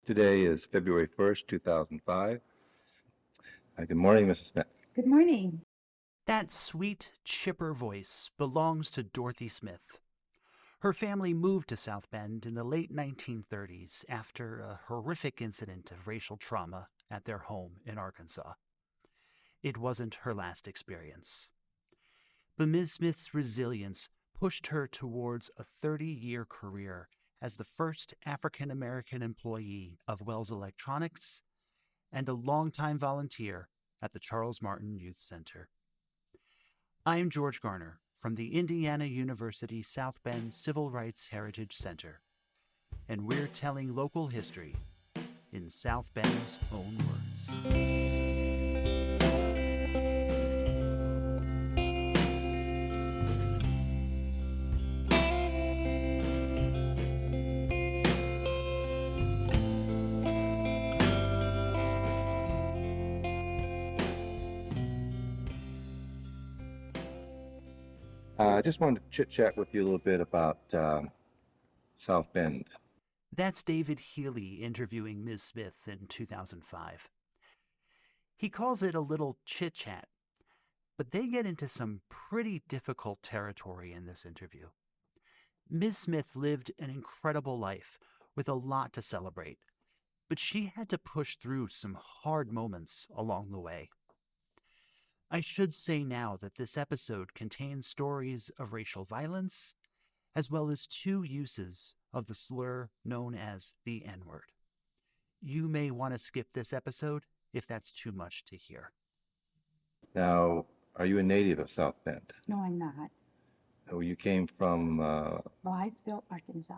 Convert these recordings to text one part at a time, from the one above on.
Today is February 1st, 2005. Good morning, Mrs. Smith. Good morning. That sweet, chipper voice belongs to Dorothy Smith. Her family moved to South Bend in the late 1930s after a horrific incident of racial trauma at their home in Arkansas. It wasn't her last experience. But Ms. Smith's resilience pushed her towards a 30-year career as the first African-American employee of Wells Electronics and a longtime volunteer at the Charles Martin Youth Center. I'm George Garner from the Indiana University South Bend Civil Rights Heritage Center, and we're telling local history in South Bend's own words. I just wanted to chit-chat with you a little bit about South Bend. That's David Healy interviewing Ms. Smith in 2005. He calls it a little chit-chat, but they get into some pretty difficult territory in this interview. Ms. Smith lived an incredible life with a lot to celebrate, but she had to push through some hard moments along the way. I should say now that this episode contains stories of racial violence, as well as two uses of the slur known as the N-word. You may want to skip this episode if that's too much to hear. Now, are you a native of South Bend? No, I'm not. Oh, you came from Blytheville, Arkansas.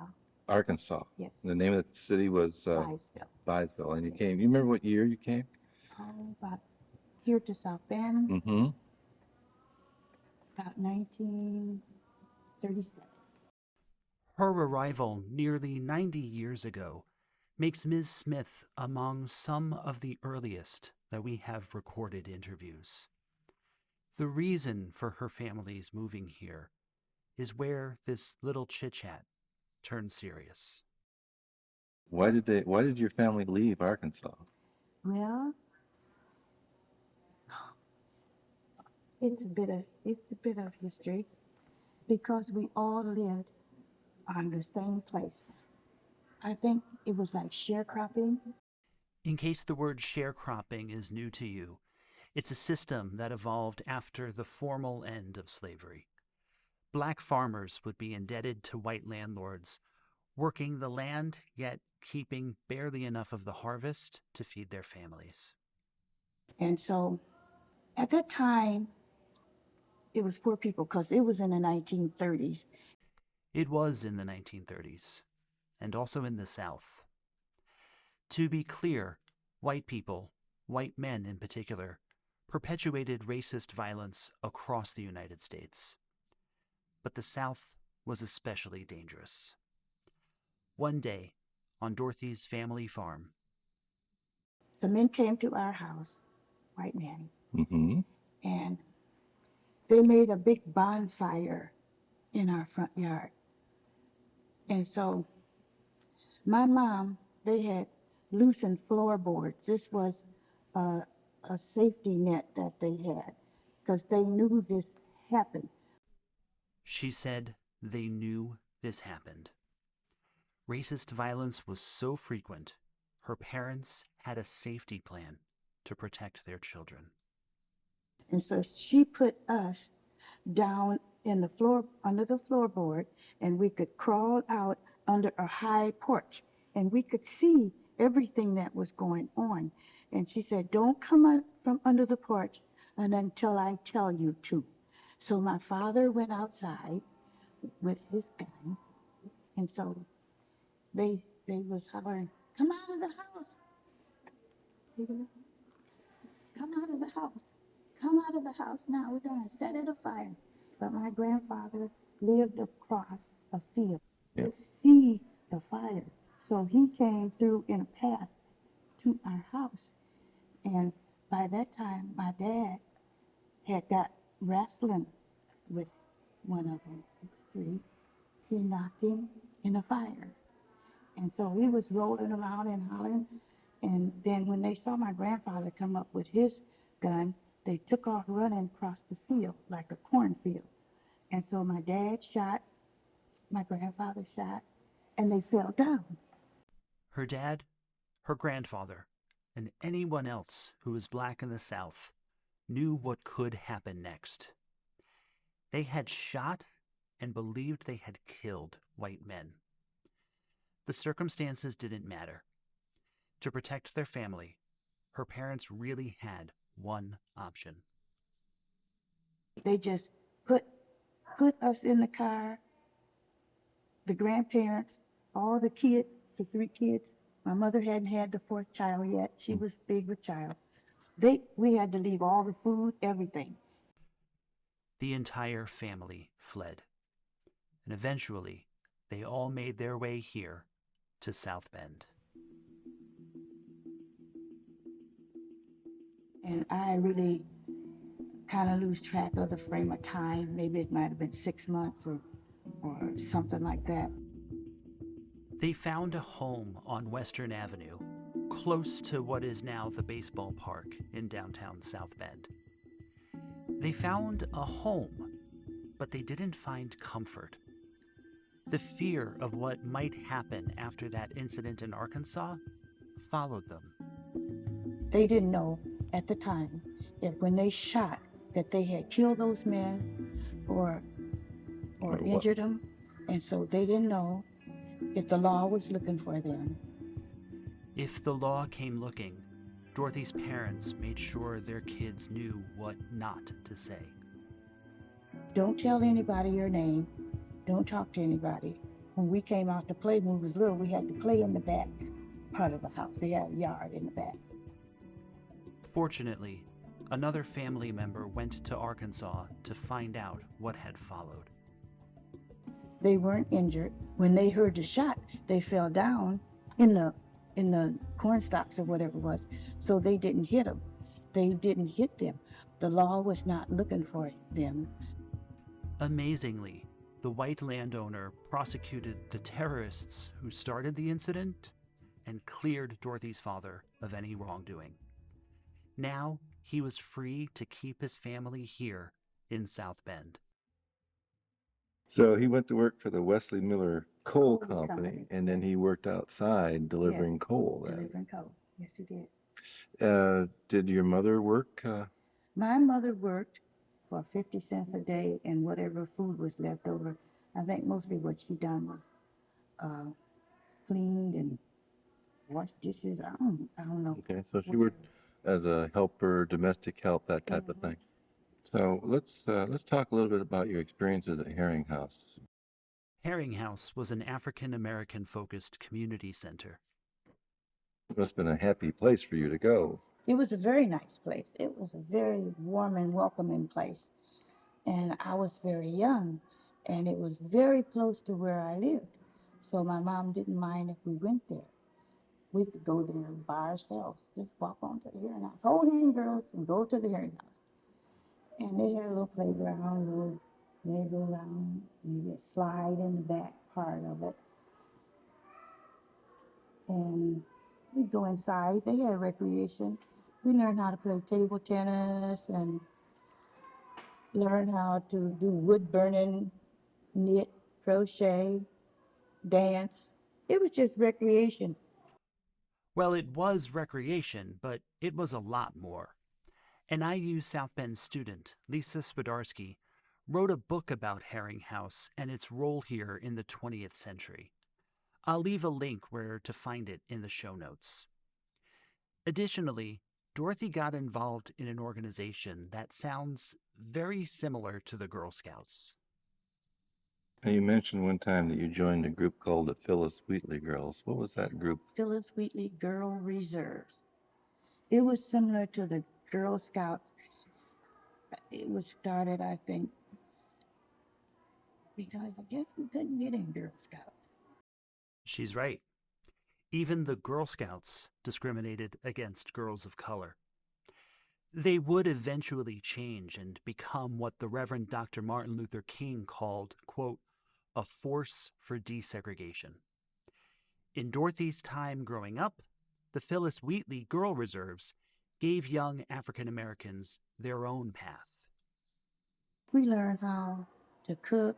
Arkansas. Yes. The name of the city was Blytheville. Byesville, and you came. You remember what year you came? Oh, about here to South Bend, Mm-hmm. about 1937. Her arrival nearly 90 years ago makes Ms. Smith among some of the earliest that we have recorded interviews. The reason for her family's moving here is where this little chit-chat turns serious. Why did your family leave Arkansas? Well, it's a bit of history because we all lived on the same place. I think it was like sharecropping. In case the word sharecropping is new to you, it's a system that evolved after the formal end of slavery. Black farmers would be indebted to white landlords, working the land yet keeping barely enough of the harvest to feed their families. And so at that time, it was poor people because it was in the 1930s. It was in the 1930s, and also in the South. To be clear, white people, white men in particular, perpetuated racist violence across the United States. But the South was especially dangerous. One day, on Dorothy's family farm, Some men came to our house, white men, Mm-hmm. and they made a big bonfire in our front yard. And so my mom, they had loosened floorboards. This was a, a safety net that they had because they knew this happened. she said they knew this happened. Racist violence was so frequent, her parents had a safety plan to protect their children. And so she put us down in the floor, under the floorboard, and we could crawl out under a high porch, and we could see everything that was going on. And she said, "Don't come out from under the porch and until I tell you to." So my father went outside with his gun, and so they was hollering, "Come out of the house. Come out of the house. Come out of the house now. We're going to set it afire." But my grandfather lived across a field Yeah. to see the fire. So he came through in a path to our house. And by that time, my dad had got wrestling with one of them, three. He knocked him in a fire. And so he was rolling around and hollering, And when they saw my grandfather come up with his gun, they took off running across the field like a cornfield. And so my dad shot, my grandfather shot, and they fell down. Her dad, her grandfather, and anyone else who was black in the South knew what could happen next. They had shot and believed they had killed white men. The circumstances didn't matter. To protect their family, her parents really had one option. They just put us in the car, the grandparents, all the kids, the 3 kids. My mother hadn't had the 4th child yet. She was big with child. We had to leave all the food, everything. The entire family fled. And eventually, they all made their way here to South Bend. And I really kind of lose track of the frame of time. Maybe it might have been 6 months or something like that. They found a home on Western Avenue, close to what is now the baseball park in downtown South Bend. They found a home, but they didn't find comfort. The fear of what might happen after that incident in Arkansas followed them. They didn't know at the time if when they shot that they had killed those men or injured them, and so they didn't know if the law was looking for them. If the law came looking, Dorothy's parents made sure their kids knew what not to say. Don't tell anybody your name. Don't talk to anybody. When we came out to play when we was little, we had to play in the back part of the house. They had a yard in the back. Fortunately, another family member went to Arkansas to find out what had followed. They weren't injured. When they heard the shot, they fell down in the corn stalks or whatever it was. So they didn't hit them. They didn't hit them. The law was not looking for them. Amazingly, the white landowner prosecuted the terrorists who started the incident and cleared Dorothy's father of any wrongdoing. Now he was free to keep his family here in South Bend. So he went to work for the Wesley Miller Coal Coal Company, Company. and then he worked outside delivering coal. Then. Delivering coal. Yes, he did. Did your mother work? My mother worked for 50 cents a day and whatever food was left over. I think mostly what she done was cleaned and washed dishes. I don't know. Okay, so she worked as a helper, domestic help, that type of thing. So let's talk a little bit about your experiences at Herring House. Herring House was an African-American focused community center. It must have been a happy place for you to go. It was a very nice place. It was a very warm and welcoming place. And I was very young, and it was very close to where I lived. So my mom didn't mind if we went there. We could go there by ourselves, just walk on to the Herring House. Hold hand, girls, and go to the Herring House. And they had a little playground, a little merry-go-round, and you could slide in the back part of it. And we'd go inside. They had recreation. We learned how to play table tennis and learn how to do wood burning, knit, crochet, dance. It was just recreation. Well, it was recreation, but it was a lot more. An IU South Bend student, Lisa Swidarski, wrote a book about Herring House and its role here in the 20th century. I'll leave a link where to find it in the show notes. Additionally, Dorothy got involved in an organization that sounds very similar to the Girl Scouts. Now, you mentioned one time that you joined a group called the Phyllis Wheatley Girls. What was that group? Phyllis Wheatley Girl Reserves. It was similar to the Girl Scouts. It was started, I think, because I guess we couldn't get in Girl Scouts. She's right. Even the Girl Scouts discriminated against girls of color. They would eventually change and become what the Reverend Dr. Martin Luther King called, quote, a force for desegregation. In Dorothy's time growing up, the Phyllis Wheatley Girl Reserves gave young African Americans their own path. We learned how to cook,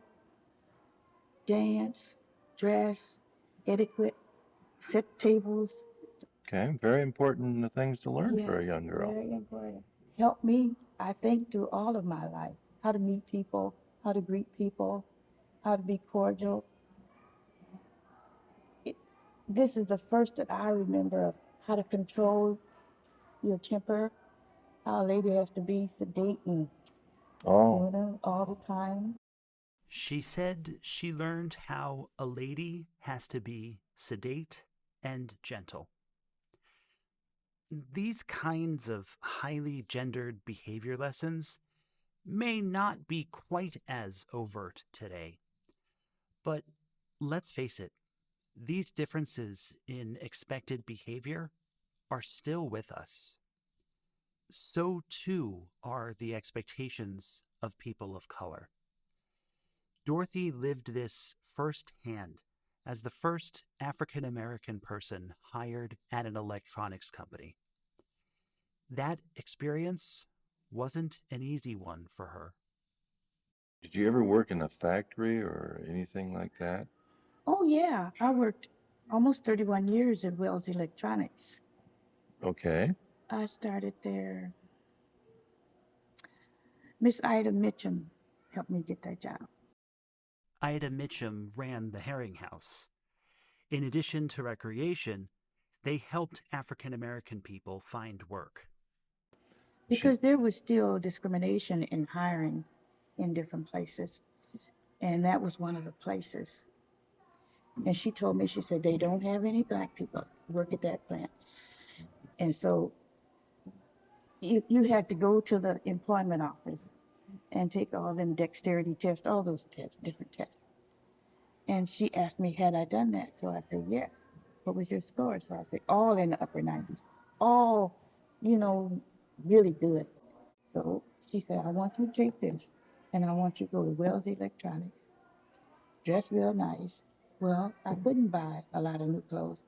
dance, dress, etiquette, set tables. Okay, very important things to learn for a Yes, young girl. very important. Helped me, I think, through all of my life. How to meet people, how to greet people, how to be cordial. This is the first that I remember of how to control your temper, how a lady has to be sedate and all the time. She said she learned how a lady has to be sedate and gentle. These kinds of highly gendered behavior lessons may not be quite as overt today. But let's face it, these differences in expected behavior are still with us. So too are the expectations of people of color. Dorothy lived this firsthand as the first African American person hired at an electronics company. That experience wasn't an easy one for her. Did you ever work in a factory or anything like that? Oh, yeah, I worked almost 31 years at Wells Electronics. Okay. I started there. Miss Ida Mitchum helped me get that job. Ida Mitchum ran the Herring House. In addition to recreation, they helped African American people find work. Because there was still discrimination in hiring in different places. And that was one of the places. And she told me, she said, they don't have any black people work at that plant. And so you had to go to the employment office and take all them dexterity tests, all those tests, different tests. And she asked me, had I done that? So I said, yes. What was your score? So I said, all in the upper 90s. All, you know, really good. So she said, I want you to take this, and I want you to go to Wells Electronics, dress real nice. Well, I couldn't buy a lot of new clothes.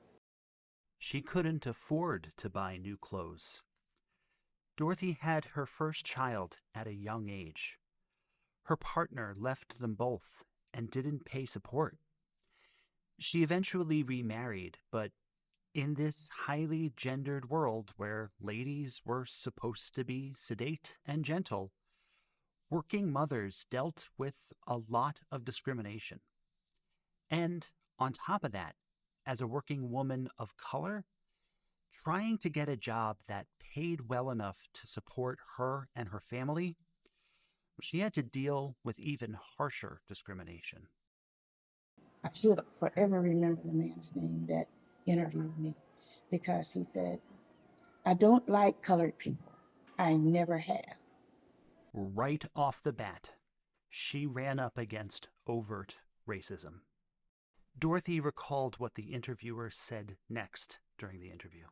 She couldn't afford to buy new clothes. Dorothy had her first child at a young age. Her partner left them both and didn't pay support. She eventually remarried, but in this highly gendered world where ladies were supposed to be sedate and gentle, working mothers dealt with a lot of discrimination. And on top of that, as a working woman of color, trying to get a job that paid well enough to support her and her family, she had to deal with even harsher discrimination. I should forever remember the man's name that interviewed me because he said, I don't like colored people. I never have. Right off the bat, she ran up against overt racism. Dorothy recalled what the interviewer said next during the interview.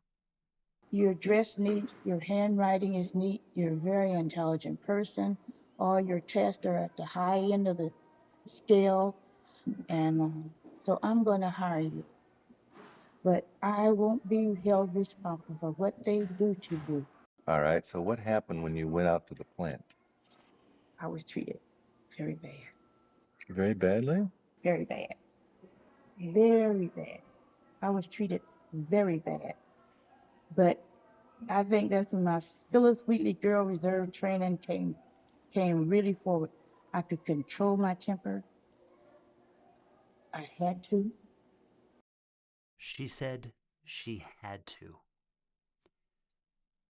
You're dressed neat, your handwriting is neat, you're a very intelligent person. All your tests are at the high end of the scale, and so I'm going to hire you. But I won't be held responsible for what they do to you. All right, so what happened when you went out to the plant? I was treated very bad, Very badly? very bad, very bad. I was treated very bad. But I think that's when my Phyllis Wheatley Girl Reserve training came really forward. I could control my temper. I had to. She said she had to.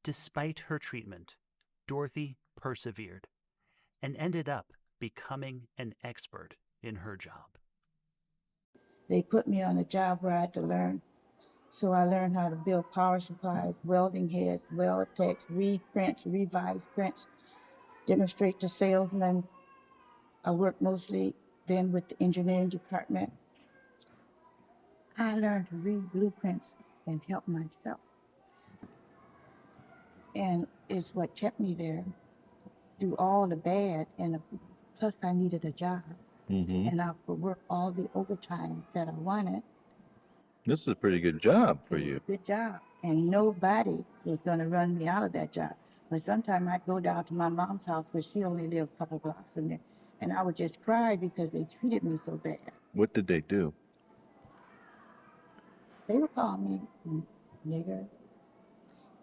Despite her treatment, Dorothy persevered and ended up becoming an expert in her job. They put me on a job where I had to learn. So I learned how to build power supplies, welding heads, weld techs, read prints, revise prints, demonstrate to salesmen. I worked mostly then with the engineering department. I learned to read blueprints and help myself. And it's what kept me there through all the bad. And plus, I needed a job. Mm-hmm. And I could work all the overtime that I wanted. This is a pretty good job for It was you. a good job. and nobody was going to run me out of that job. But sometimes I'd go down to my mom's house, where she only lived a couple blocks from there, and I would just cry because they treated me so bad. What did they do? They would call me nigger,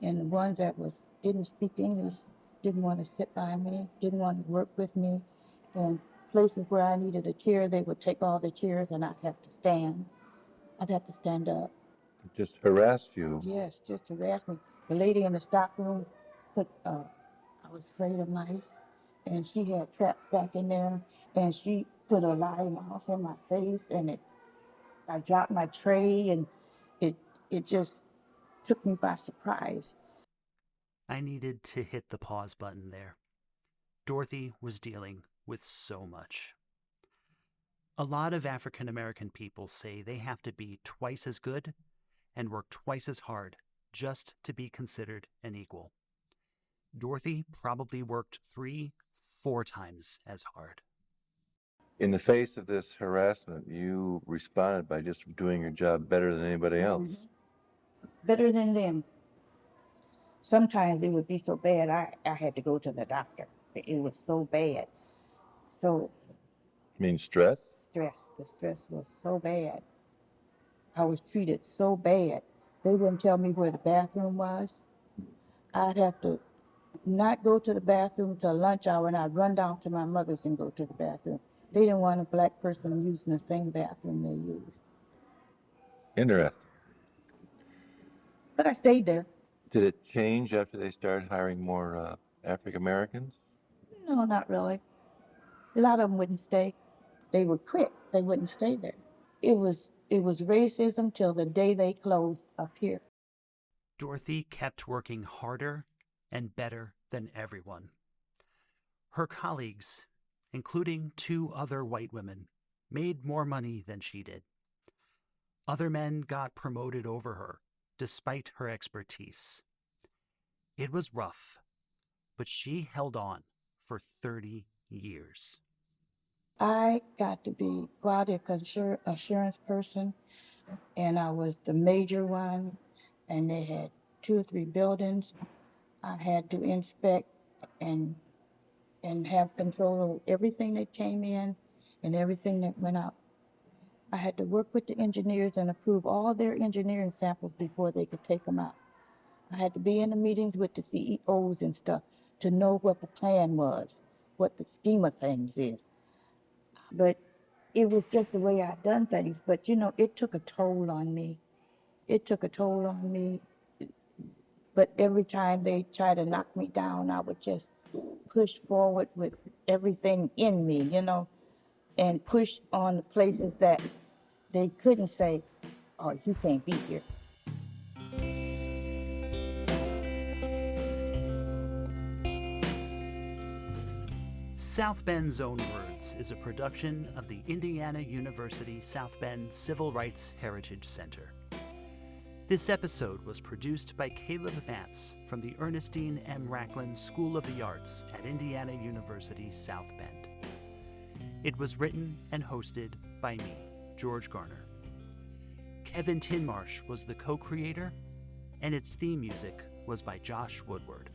and the ones that didn't speak English didn't want to sit by me, didn't want to work with me, and places where I needed a chair, they would take all the chairs, and I'd have to stand. I'd have to stand up. Just harassed you. Yes, just harass me. The lady in the stock room I was afraid of mice, and she had traps back in there, and she put a live mouse in my face, and I dropped my tray, and it it just took me by surprise. I needed to hit the pause button there. Dorothy was dealing with so much. A lot of African American people say they have to be twice as good and work twice as hard just to be considered an equal. Dorothy probably worked 3-4 times as hard. In the face of this harassment, you responded by just doing your job better than anybody else. Better than them. Sometimes it would be so bad I had to go to the doctor. It was so bad. So I mean, stress? the stress was so bad. I was treated so bad. They wouldn't tell me where the bathroom was. I'd have to not go to the bathroom till lunch hour, and I'd run down to my mother's and go to the bathroom. They didn't want a black person using the same bathroom they used. Interesting. But I stayed there. Did it change after they started hiring more African Americans? No, not really. A lot of them wouldn't stay. They would quit. They wouldn't stay there. It was racism till the day they closed up here. Dorothy kept working harder and better than everyone. Her colleagues, including 2 other white women, made more money than she did. Other men got promoted over her, despite her expertise. It was rough, but she held on for 30 years. I got to be quality assurance person, and I was the major one, and they had 2 or 3 buildings. I had to inspect and have control of everything that came in and everything that went out. I had to work with the engineers and approve all their engineering samples before they could take them out. I had to be in the meetings with the CEOs and stuff to know what the plan was, what the scheme of things is. But it was just the way I'd done things. But it took a toll on me. It took a toll on me. But every time they tried to knock me down, I would just push forward with everything in me, and push on the places that they couldn't say, oh, you can't be here. South Bend's Own Words is a production of the Indiana University South Bend Civil Rights Heritage Center. This episode was produced by Caleb Matz from the Ernestine M. Raclin School of the Arts at Indiana University South Bend. It was written and hosted by me, George Garner. Kevin Tinmarsh was the co-creator, and its theme music was by Josh Woodward.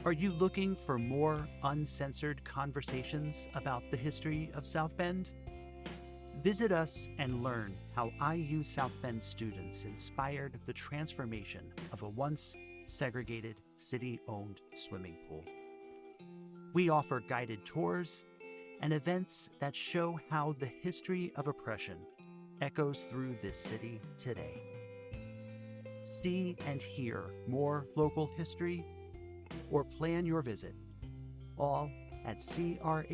Are you looking for more uncensored conversations about the history of South Bend? Visit us and learn how IU South Bend students inspired the transformation of a once segregated city-owned swimming pool. We offer guided tours and events that show how the history of oppression echoes through this city today. See and hear more local history or plan your visit, all at crhc.iusb.edu.